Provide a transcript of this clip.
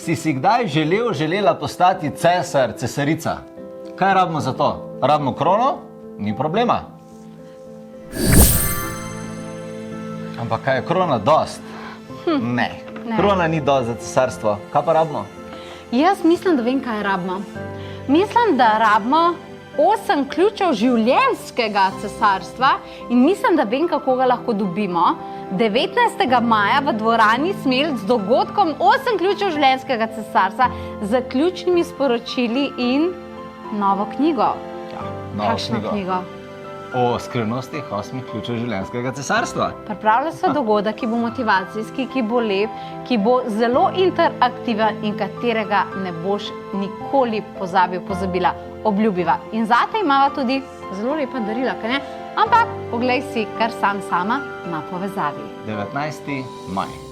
Si kdaj želela postati cesar, cesarica? Kaj rabimo za to? Rabimo krono? Ni problema. Ampak kaj je krona dost? Ne. Krona ni dost za cesarstvo. Kaj pa rabimo? Jaz mislim, da vem, kaj rabimo. Mislim, da rabimo 8 ključev življenjskega cesarstva in mislim, da vem, kako ga lahko dobimo. 19. maja v dvorani Smelt z dogodkom 8 ključev življenjskega cesarstva z zaključnimi sporočili in novo knjigo. Ja, novo Kakšno knjigo? O skrivnostih 8 ključev življenjskega cesarstva. Pripravlja se dogodek, ki bo motivacijski, ki bo lep, ki bo zelo interaktiven in katerega ne boš nikoli pozabila, obljubiva. In zate imava tudi zelo lepa darila, kaj ne? Ampak poglej si kar sama na povezavi. 19. maj.